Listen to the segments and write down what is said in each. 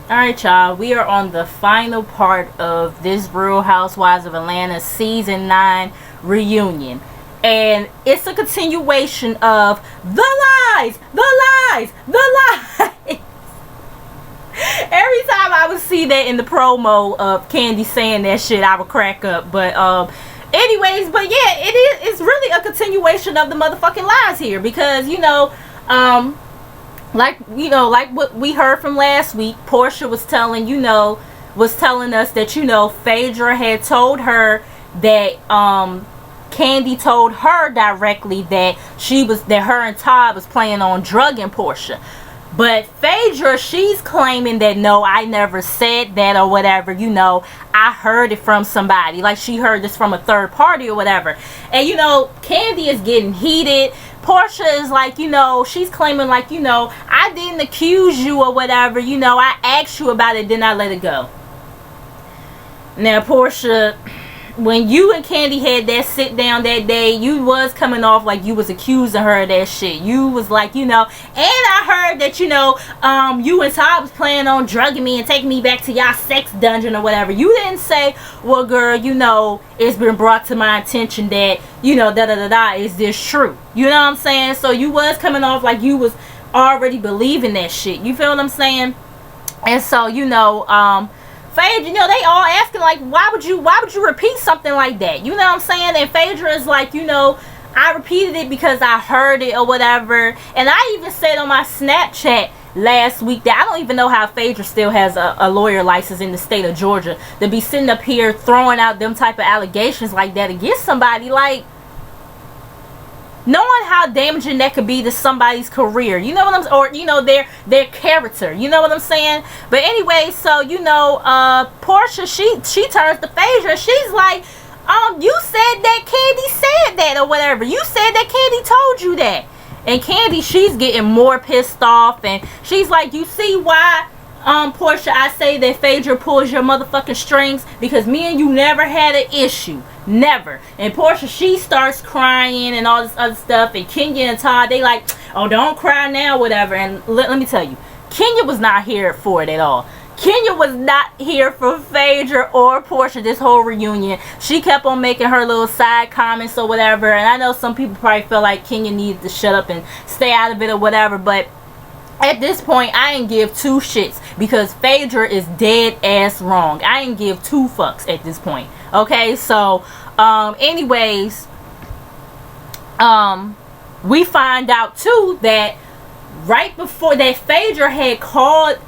Alright, y'all, we are on the final part of this Real Housewives of Atlanta season 9 reunion. And it's a continuation of the lies, the lies, the lies. Every time I would see that in the promo of Candy saying that shit, I would crack up. But anyways, but yeah, it's really a continuation of the motherfucking lies here. Because, like what we heard from last week, Portia was telling us that Phaedra had told her that Candy told her directly that her and Todd was planning on drugging Portia. But Phaedra, she's claiming that no, I never said that or whatever, I heard it from somebody, like she heard this from a third party or whatever. And Candy is getting heated. Portia is like, she's claiming like, I didn't accuse you or whatever, I asked you about it, then I let it go. Now, Portia, when you and Candy had that sit down that day, you was coming off like you was accusing her of that shit. You was like, and I heard that, you and Todd was planning on drugging me and taking me back to y'all sex dungeon or whatever. You didn't say, well, girl, it's been brought to my attention that, is this true? You know what I'm saying? So you was coming off like you was already believing that shit. You feel what I'm saying? And so, Phaedra, they all asking like, why would you repeat something like that? You know what I'm saying? And Phaedra is like, I repeated it because I heard it or whatever. And I even said on my Snapchat last week that I don't even know how Phaedra still has a lawyer license in the state of Georgia to be sitting up here throwing out them type of allegations like that against somebody, like knowing how damaging that could be to somebody's career, or their character, you know what I'm saying? But anyway, so Portia, she turns to Phaedra. She's like, you said that Candy said that or whatever. You said that Candy told you that. And Candy, she's getting more pissed off, and she's like, you see why, Portia, I say that Phaedra pulls your motherfucking strings? Because me and you never had an issue. Never. And Portia, she starts crying and all this other stuff. And Kenya and Todd, they like, oh, don't cry now, whatever. And let me tell you, Kenya was not here for it at all. Kenya was not here for Phaedra or Portia this whole reunion. She kept on making her little side comments or whatever. And I know some people probably feel like Kenya needed to shut up and stay out of it or whatever. But at this point, I ain't give two shits because Phaedra is dead ass wrong. I ain't give two fucks at this point. Okay, so anyways, we find out too that right before that, Phaedra had called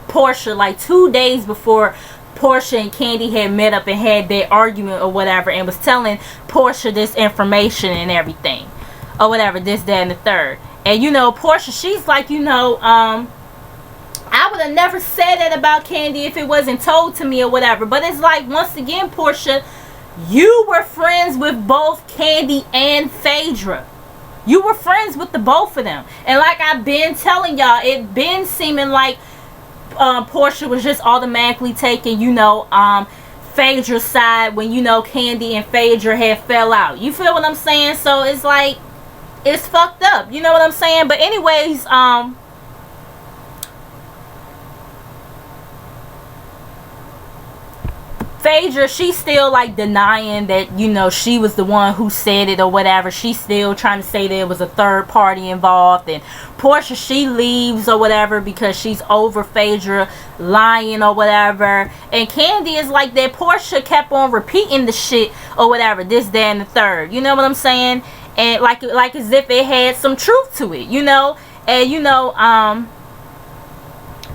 Portia like 2 days before Portia and Candy had met up and had their argument or whatever, and was telling Portia this information and everything or whatever, this, that, and the third. And Portia, she's like, I would have never said that about Candy if it wasn't told to me or whatever. But it's like, once again, Portia, you were friends with both Candy and Phaedra. You were friends with the both of them. And like I've been telling y'all, it been seeming like Portia was just automatically taking, Phaedra's side when, Candy and Phaedra had fell out. You feel what I'm saying? So it's like, it's fucked up. You know what I'm saying? But anyways, Phaedra, she's still like denying that, she was the one who said it or whatever. She's still trying to say there was a third party involved. And Portia, she leaves or whatever because she's over Phaedra lying or whatever. And Candy is like that Portia kept on repeating the shit or whatever, this, that, and the third. You know what I'm saying? And like as if it had some truth to it, And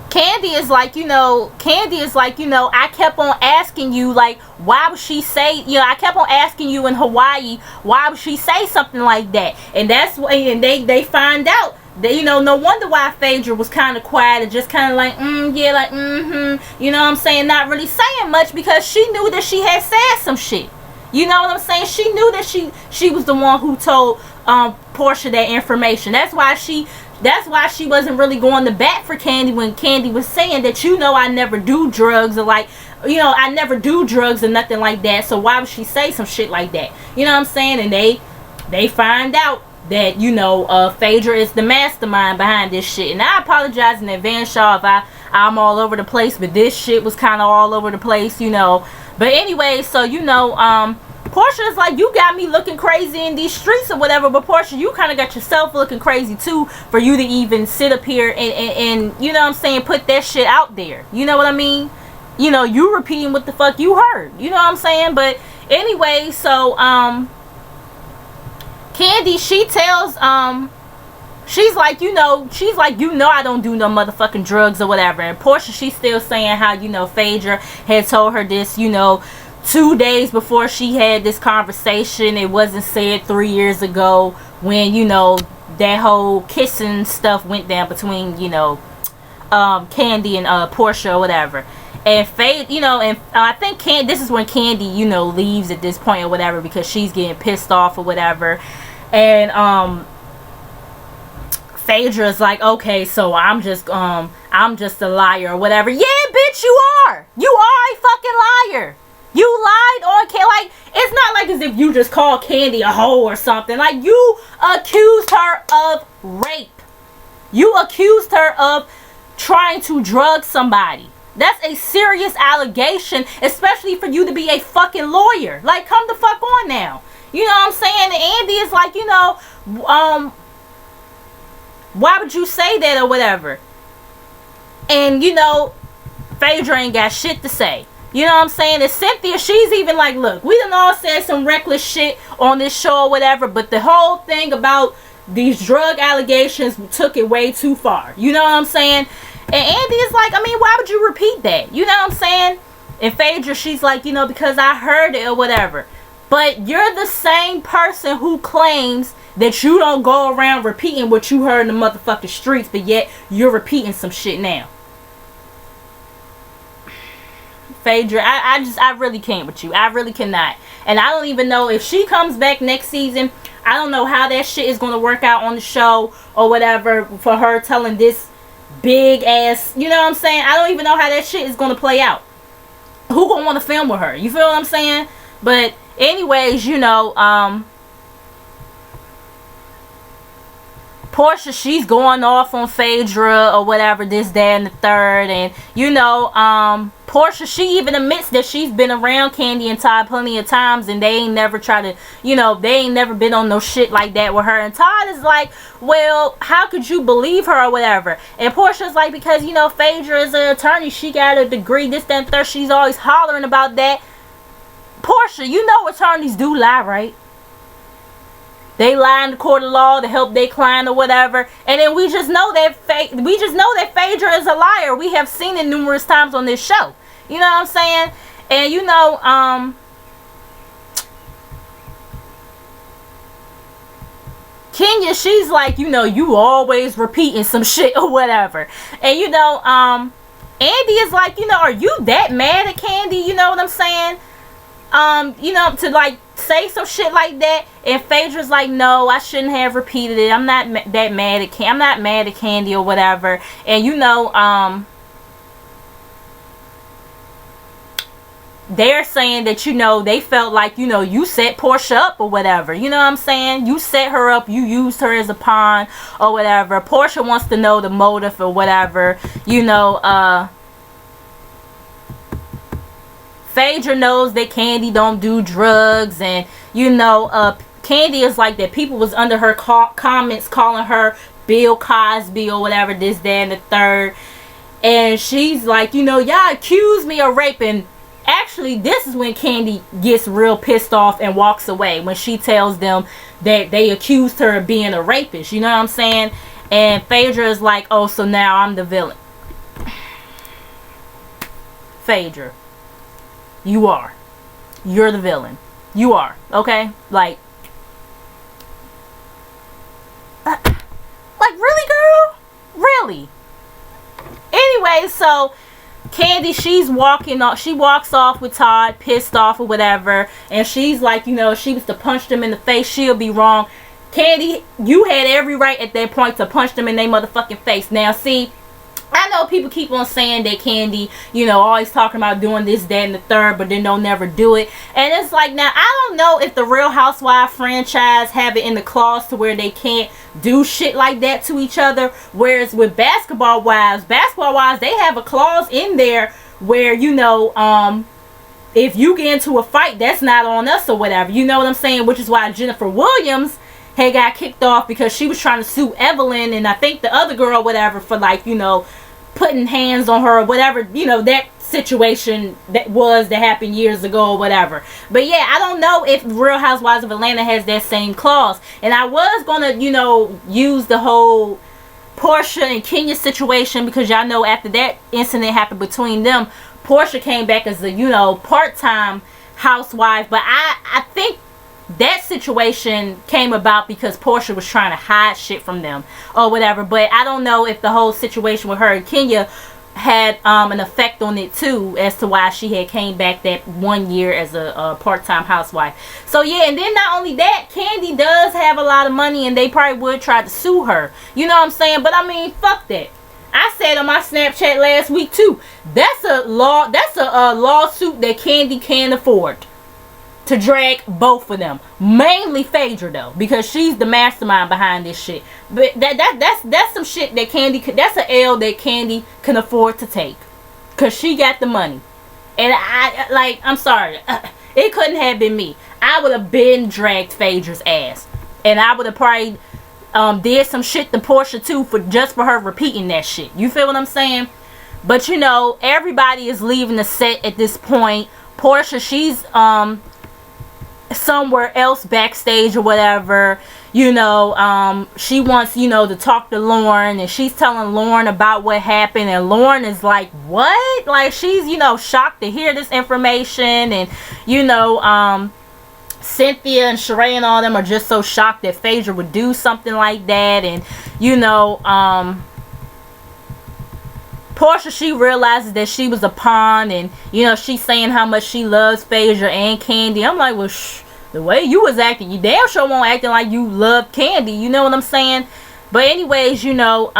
Candy is like, I kept on asking you, like, why would she say, I kept on asking you in Hawaii, why would she say something like that? And that's why, and they find out that, no wonder why Phaedra was kind of quiet and just kind of like, yeah, like, you know what I'm saying, not really saying much, because she knew that she had said some shit. You know what I'm saying? She knew that she was the one who told Portia that information. That's why she wasn't really going to bat for Candy when Candy was saying that, I never do drugs, or like, I never do drugs or nothing like that. So why would she say some shit like that? You know what I'm saying? And they find out that, Phaedra is the mastermind behind this shit. And I apologize in advance, y'all, if I'm all over the place, but this shit was kind of all over the place, you know. But anyway, so, you know, Portia is like, you got me looking crazy in these streets or whatever, but Portia, you kind of got yourself looking crazy too for you to even sit up here and you know what I'm saying, put that shit out there. You know what I mean? You know, you repeating what the fuck you heard. You know what I'm saying? But anyway, so Candy, she tells she's like, you know, I don't do no motherfucking drugs or whatever. And Portia, she's still saying how, you know, Phaedra had told her this, you know, 2 days before she had this conversation. It wasn't said 3 years ago when, you know, that whole kissing stuff went down between, you know, Candy and Portia or whatever. And you know, and I think this is when Candy, you know, leaves at this point or whatever, because she's getting pissed off or whatever. And Phaedra's like, okay, so I'm just a liar or whatever. Yeah, bitch, you are a fucking liar. You lied on Candy. Like, it's not like as if you just called Candy a hoe or something. Like, you accused her of rape. You accused her of trying to drug somebody. That's a serious allegation, especially for you to be a fucking lawyer. Like, come the fuck on now. You know what I'm saying? And Andy is like, you know, why would you say that or whatever? And, you know, Phaedra ain't got shit to say. You know what I'm saying? And Cynthia, she's even like, look, we done all said some reckless shit on this show or whatever, but the whole thing about these drug allegations took it way too far. You know what I'm saying? And Andy is like, I mean, why would you repeat that? You know what I'm saying? And Phaedra, she's like, you know, because I heard it or whatever. But you're the same person who claims that you don't go around repeating what you heard in the motherfucking streets, but yet you're repeating some shit now. Phaedra, I really can't with you. I really cannot. And I don't even know if she comes back next season. I don't know how that shit is going to work out on the show or whatever for her telling this big ass, you know what I'm saying? I don't even know how that shit is going to play out. Who going to want to film with her? You feel what I'm saying? But anyways, you know, Portia, she's going off on Phaedra or whatever, this, that, and the third. And, you know, Portia, she even admits that she's been around Candy and Todd plenty of times, and they ain't never tried to, you know, they ain't never been on no shit like that with her. And Todd is like, well, how could you believe her or whatever? And Portia's like, because, you know, Phaedra is an attorney. She got a degree, this, that, and third. She's always hollering about that. Portia, you know attorneys do lie, right? They lie in the court of law to help their client or whatever. And then we just know that Phaedra is a liar. We have seen it numerous times on this show. You know what I'm saying? And you know, Kenya, she's like, you know, you always repeating some shit or whatever. And you know, Andy is like, you know, are you that mad at Candy? You know what I'm saying? You know, to like say some shit like that. And Phaedra's like, no, I shouldn't have repeated it. I'm not that mad at Candy. I'm not mad at Candy or whatever. And you know, they're saying that, you know, they felt like, you know, you set Portia up or whatever. You know what I'm saying? You set her up. You used her as a pawn or whatever. Portia wants to know the motive or whatever. You know, Phaedra knows that Candy don't do drugs. And, you know, Candy is like that people was under her comments calling her Bill Cosby or whatever, this, that, and the third. And she's like, you know, y'all accuse me of raping. Actually, this is when Candy gets real pissed off and walks away, when she tells them that they accused her of being a rapist. You know what I'm saying? And Phaedra is like, oh, so now I'm the villain. Phaedra, you are. You're the villain. You are. Okay? Like really, girl? Really? Anyway, so Candy, she's walking off. She walks off with Todd, pissed off or whatever. And she's like, you know, she was to punch them in the face, she'll be wrong. Candy, you had every right at that point to punch them in their motherfucking face. Now, see, I know people keep on saying that Candy, you know, always talking about doing this, that, and the third, but then they'll never do it. And it's like, now, I don't know if the Real Housewives franchise have it in the clause to where they can't do shit like that to each other. Whereas with basketball wives, they have a clause in there where, you know, if you get into a fight, that's not on us or whatever. You know what I'm saying? Which is why Jennifer Williams had got kicked off, because she was trying to sue Evelyn and I think the other girl, whatever, for like, you know, putting hands on her or whatever, you know, that situation that happened years ago or whatever. But yeah, I don't know if Real Housewives of Atlanta has that same clause. And I was gonna, you know, use the whole Portia and Kenya situation, because y'all know after that incident happened between them, Portia came back as a, you know, part-time housewife. But I think that situation came about because Portia was trying to hide shit from them or whatever. But I don't know if the whole situation with her and Kenya had an effect on it too, as to why she had came back that 1 year as a part-time housewife. So yeah, and then not only that, Kandi does have a lot of money and they probably would try to sue her. You know what I'm saying? But I mean, fuck that. I said on my Snapchat last week too, that's a lawsuit that Kandi can't afford to drag both of them. Mainly Phaedra though, because she's the mastermind behind this shit. But that's some shit that that's an L that Kandi can afford to take, cause she got the money. And I'm sorry, it couldn't have been me. I would have been dragged Phaedra's ass, and I would have probably did some shit to Portia too, for her repeating that shit. You feel what I'm saying? But you know, everybody is leaving the set at this point. Portia, she's somewhere else backstage or whatever. You know, she wants, you know, to talk to Lauren, and she's telling Lauren about what happened, and Lauren is like, what? Like, she's, you know, shocked to hear this information. And you know, Cynthia and Sheree and all them are just so shocked that Phaedra would do something like that. And you know, Portia, she realizes that she was a pawn, and you know, she's saying how much she loves Phaedra and Kandi. I'm like, well, the way you was acting, you damn sure won't acting like you love Kandi. You know what I'm saying? But anyways, you know,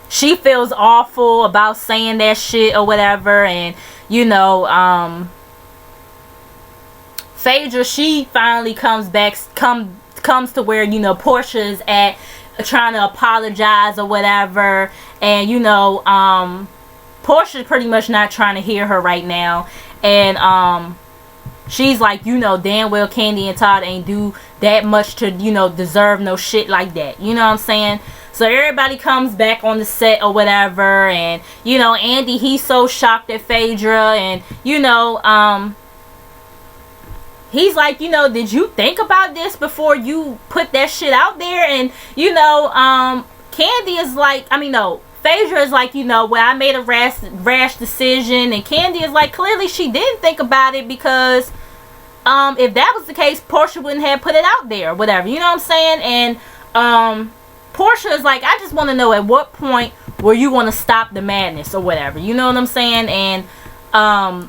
she feels awful about saying that shit or whatever. And you know, Phaedra, she finally comes to where, you know, Portia is at, trying to apologize or whatever. And you know, Portia's pretty much not trying to hear her right now. And she's like, you know, damn well Kandi and Todd ain't do that much to, you know, deserve no shit like that. You know what I'm saying? So everybody comes back on the set or whatever. And you know, Andy, he's so shocked at Phaedra. And you know, he's like, you know, did you think about this before you put that shit out there? And you know, Kandi is like, Phaedra is like, you know, well, I made a rash decision. And Kandi is like, clearly she didn't think about it, because if that was the case, Portia wouldn't have put it out there or whatever. You know what I'm saying? And Portia is like, I just want to know at what point were you going to stop the madness or whatever. You know what I'm saying? And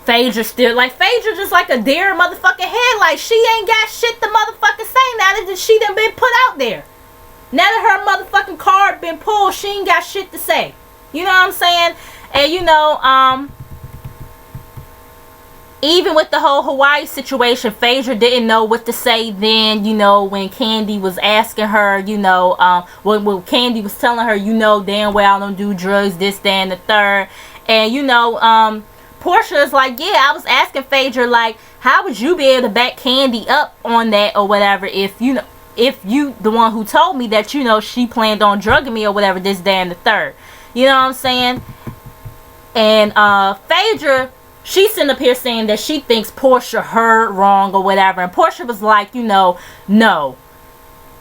Phaedra still, like, Phaedra just like a deer motherfucking headlight. She ain't got shit to motherfucking say now that she done been put out there. Now that her motherfucking card been pulled, she ain't got shit to say. You know what I'm saying? And you know, even with the whole Hawaii situation, Phaedra didn't know what to say then, you know, when Kandi was asking her, you know, when Kandi was telling her, you know, damn well I don't do drugs, this, that, and the third. And you know, Portia is like, yeah, I was asking Phaedra, like, how would you be able to back Kandi up on that or whatever, if you know, if you the one who told me that, you know, she planned on drugging me or whatever, this, that, and the third. You know what I'm saying? And Phaedra, she's sitting up here saying that she thinks Portia heard wrong or whatever. And Portia was like, you know, no.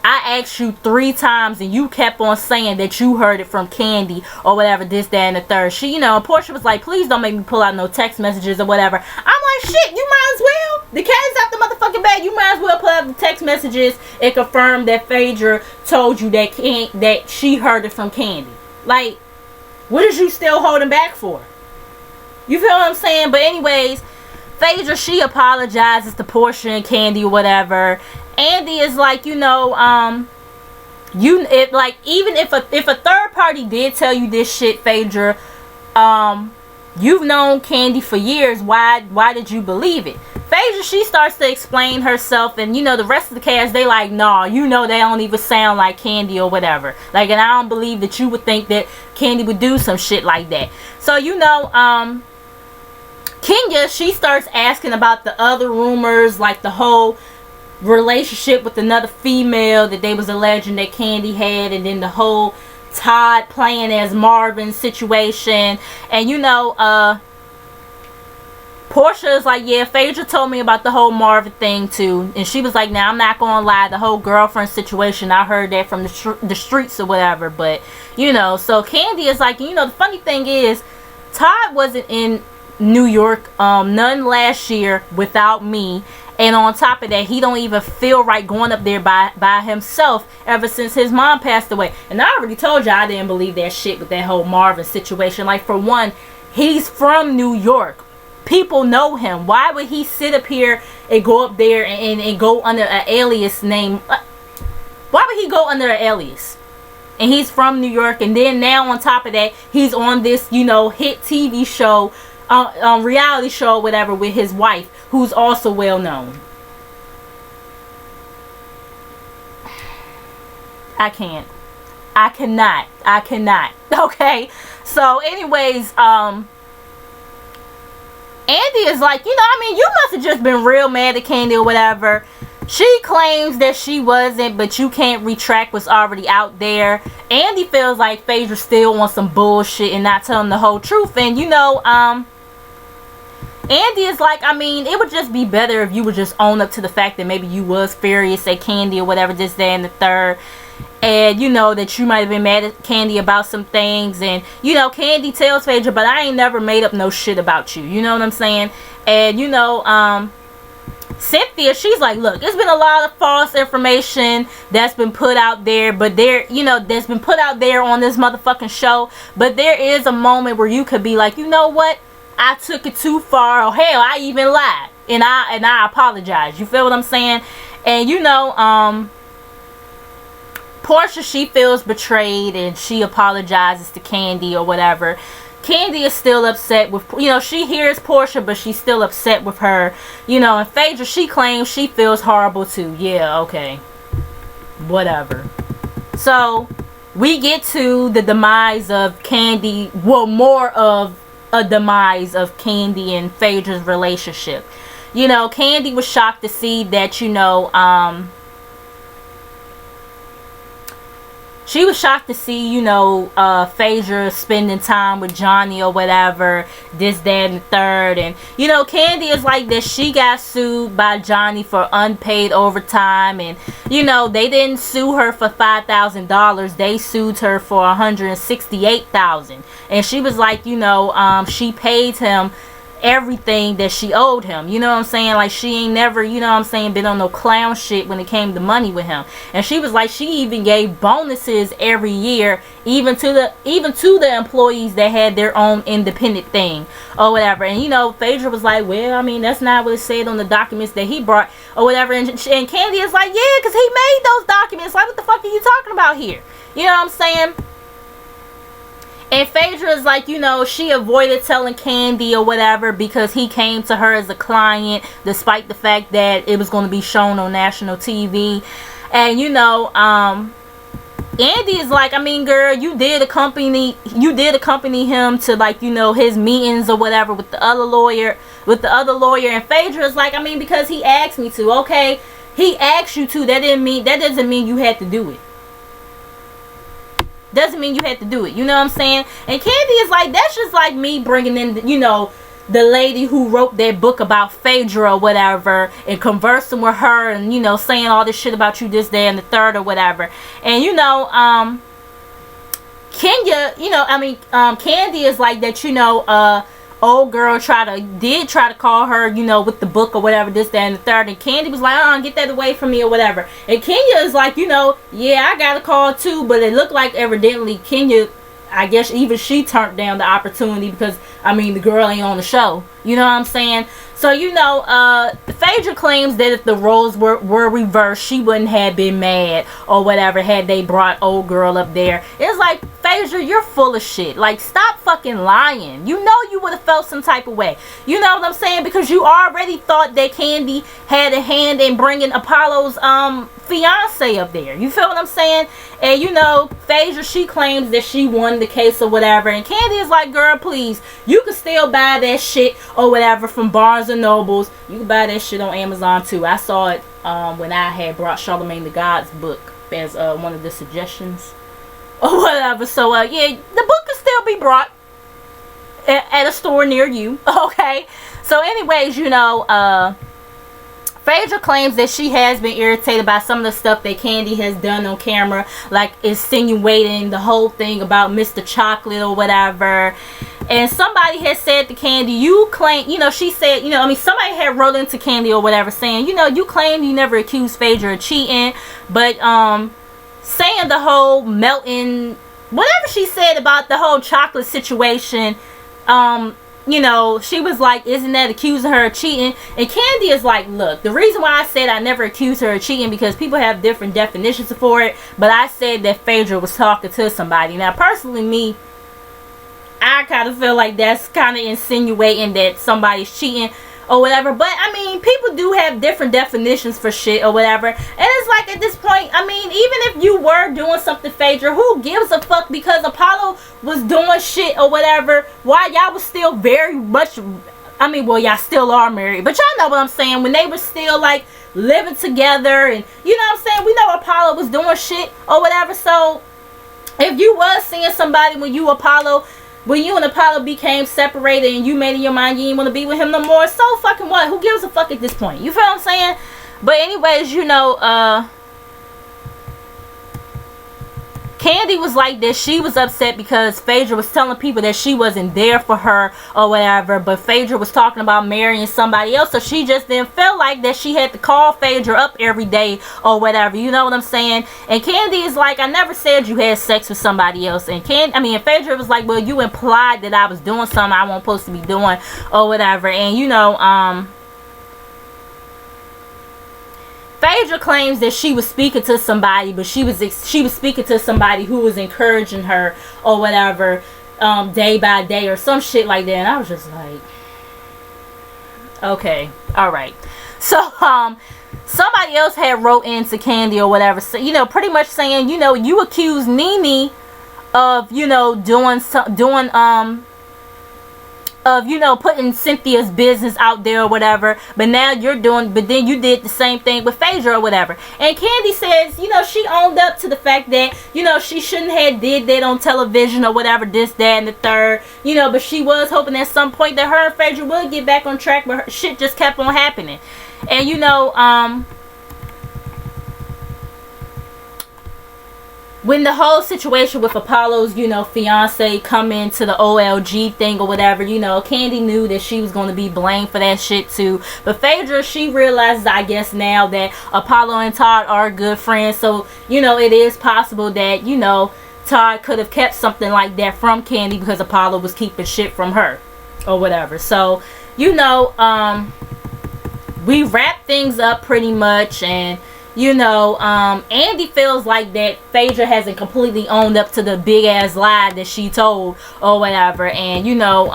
I asked you 3 times and you kept on saying that you heard it from Kandi or whatever, this, that, and the third. She, you know, Portia was like, please don't make me pull out no text messages or whatever. I'm like, shit, you might as well. The cat's out the motherfucking bag. You might as well pull out the text messages and confirm that Phaedra told you that she heard it from Kandi. Like, what is you still holding back for? You feel what I'm saying? But anyways, Phaedra, she apologizes to Portia and Kandi or whatever. Andy is like, you know, even if a third party did tell you this shit, Phaedra, you've known Kandi for years. Why did you believe it? Phaedra, she starts to explain herself, and you know, the rest of the cast, they like, nah, you know, they don't even sound like Kandi or whatever. Like, and I don't believe that you would think that Kandi would do some shit like that. So, you know, Kenya, she starts asking about the other rumors, like the whole relationship with another female that they was alleging that Kandi had, and then the whole Todd playing as Marvin situation. And you know, Portia is like, yeah, Phaedra told me about the whole Marvin thing too. And she was like, now I'm not gonna lie, the whole girlfriend situation, I heard that from the streets or whatever. But you know, so Kandi is like, you know, the funny thing is, Todd wasn't in New York none last year without me. And on top of that, he don't even feel right going up there by himself ever since his mom passed away. And I already told you I didn't believe that shit with that whole Marvin situation. Like, for one, he's from New York. People know him. Why would he sit up here and go up there and go under an alias name? Why would he go under an alias? And he's from New York. And then now on top of that, he's on this, you know, hit TV show, reality show, whatever, with his wife, who's also well known. I cannot. Okay. So anyways, Andy is like, you know, I mean, you must have just been real mad at Kandi or whatever. She claims that she wasn't, but you can't retract what's already out there. Andy feels like Phaedra still on some bullshit and not telling the whole truth. And you know, Andy is like, I mean, it would just be better if you would just own up to the fact that maybe you was furious at Kandi or whatever, this, that, and the third. And you know, that you might have been mad at Kandi about some things. And you know, Kandi tells Phaedra, but I ain't never made up no shit about you. You know what I'm saying? And you know, Cynthia, she's like, look, there's been a lot of false information that's been put out there, but that's been put out there on this motherfucking show. But there is a moment where you could be like, you know what? I took it too far, or hell, I even lied, and I apologize. You feel what I'm saying? And you know, Portia, she feels betrayed, and she apologizes to Kandi or whatever. Kandi is still upset with, you know, she hears Portia, but she's still upset with her, you know. And Phaedra, she claims she feels horrible too. Yeah, okay, whatever. So we get to the demise of Kandi, well, more of a demise of Kandi and Phaedra's relationship. You know, Kandi was shocked to see that, you know, she was shocked to see, you know, Phaedra spending time with Johnny or whatever, this, that, and the third. And, you know, Kandi is like that she got sued by Johnny for unpaid overtime. And, you know, they didn't sue her for $5,000. They sued her for $168,000. And she was like, you know, she paid him everything that she owed him. You know what I'm saying? Like, she ain't never, you know what I'm saying, been on no clown shit when it came to money with him. And she was like, she even gave bonuses every year, even to the employees that had their own independent thing or whatever. And you know, Phaedra was like, well, I mean, that's not what it said on the documents that he brought or whatever. And Kandi is like, yeah, because he made those documents. Like, what the fuck are you talking about here? You know what I'm saying? And Phaedra is like, you know, she avoided telling Kandi or whatever because he came to her as a client, despite the fact that it was going to be shown on national TV. And you know, Andy is like, I mean, girl, you did accompany him to, like, you know, his meetings or whatever with the other lawyer. And Phaedra is like, I mean, because he asked me to. Okay, he asked you to. That doesn't mean you had to do it. Doesn't mean you had to do it. You know what I'm saying? And Kandi is like, that's just like me bringing in, you know, the lady who wrote that book about Phaedra or whatever, and conversing with her, and, you know, saying all this shit about you, this, that, and the third or whatever. And, you know, Kenya, you know, I mean, Kandi is like that, you know, old girl did try to call her, you know, with the book or whatever, this, that, and the third. And Kandi was like, get that away from me or whatever. And Kenya is like, you know, yeah, I got a call too, but it looked like evidently Kenya, I guess even she turned down the opportunity because, I mean, the girl ain't on the show. You know what I'm saying? So, you know, Phaedra claims that if the roles were reversed, she wouldn't have been mad or whatever had they brought old girl up there. It's like, Phaedra, you're full of shit. Like, stop fucking lying. You know you would have felt some type of way. You know what I'm saying? Because you already thought that Kandi had a hand in bringing Apollo's fiance up there. You feel what I'm saying? And you know, Phaedra, she claims that she won the case or whatever, and Kandi is like, girl, please, you can still buy that shit or whatever from Barnes and Nobles. You can buy that shit on Amazon too. I saw it when I had brought Charlemagne the God's book as one of the suggestions or whatever. So yeah, the book can still be brought at a store near you. Okay, so anyways, you know, Phaedra claims that she has been irritated by some of the stuff that Kandi has done on camera, like insinuating the whole thing about Mr. Chocolate or whatever. And somebody has said to Kandi, you claim, you know, she said, you know, I mean, somebody had wrote into Kandi or whatever saying, you know, you claim you never accused Phaedra of cheating, but saying the whole melting, whatever she said about the whole chocolate situation, you know, she was like, isn't that accusing her of cheating? And Kandi is like, look, the reason why I said I never accused her of cheating, because people have different definitions for it, but I said that Phaedra was talking to somebody. Now, personally, me, I kind of feel like that's kind of insinuating that somebody's cheating or whatever. But I mean, people do have different definitions for shit or whatever. And it's like, at this point, I mean, even if you were doing something, Phaedra, who gives a fuck? Because Apollo was doing shit or whatever, why y'all was still very much, I mean, well, y'all still are married, but y'all know what I'm saying, when they were still like living together, and you know what I'm saying, we know Apollo was doing shit or whatever. So if you was seeing somebody when you and Apollo became separated and you made in your mind you didn't want to be with him no more, so fucking what? Who gives a fuck at this point? You feel what I'm saying? But anyways, you know, Kandi was like this. She was upset because Phaedra was telling people that she wasn't there for her or whatever, but Phaedra was talking about marrying somebody else, so she just didn't feel like that she had to call Phaedra up every day or whatever. You know what I'm saying? And Kandi is like, I never said you had sex with somebody else. And Phaedra was like, well, you implied that I was doing something I wasn't supposed to be doing or whatever. And you know, Phaedra claims that she was speaking to somebody, but she was speaking to somebody who was encouraging her or whatever, day by day or some shit like that. And I was just like, okay, all right. So somebody else had wrote into Kandi or whatever, so, you know, pretty much saying, you know, you accused Nene of, you know, putting Cynthia's business out there or whatever, but then you did the same thing with Phaedra or whatever. And Kandi says, you know, she owned up to the fact that, you know, she shouldn't have did that on television or whatever, this, that, and the third, you know, but she was hoping at some point that her and Phaedra would get back on track, but her shit just kept on happening. And you know, when the whole situation with Apollo's, you know, fiance come into the OLG thing or whatever, you know, Kandi knew that she was going to be blamed for that shit too. But Phaedra, she realizes, I guess, now that Apollo and Todd are good friends. So, you know, it is possible that, you know, Todd could have kept something like that from Kandi because Apollo was keeping shit from her or whatever. So, you know, we wrap things up pretty much, and you know, Andy feels like that Phaedra hasn't completely owned up to the big ass lie that she told or whatever. And you know,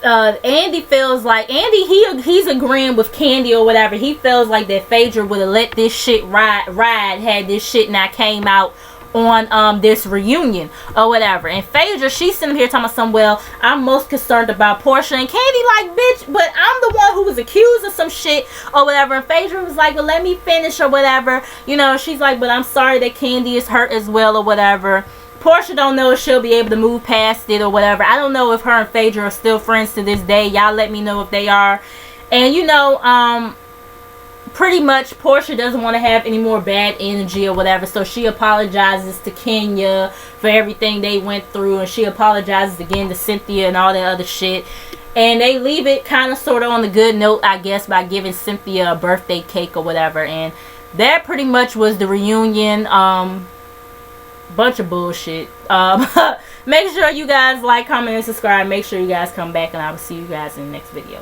Andy feels like he's agreeing with Kandi or whatever. He feels like that Phaedra would have let this shit ride had this shit not came out on this reunion or whatever. And Phaedra, she's sitting here talking about some, well, I'm most concerned about Portia. And Kandi like, bitch, but I'm the one who was accused of some shit or whatever. And Phaedra was like, well, let me finish or whatever. You know, she's like, but I'm sorry that Kandi is hurt as well or whatever. Portia don't know if she'll be able to move past it or whatever. I don't know if her and Phaedra are still friends to this day. Y'all let me know if they are. And you know, pretty much Portia doesn't want to have any more bad energy or whatever, so she apologizes to Kenya for everything they went through, and she apologizes again to Cynthia and all that other shit. And they leave it kind of sort of on the good note, I guess, by giving Cynthia a birthday cake or whatever. And that pretty much was the reunion. Bunch of bullshit. Make sure you guys like, comment, and subscribe. Make sure you guys come back, and I will see you guys in the next video.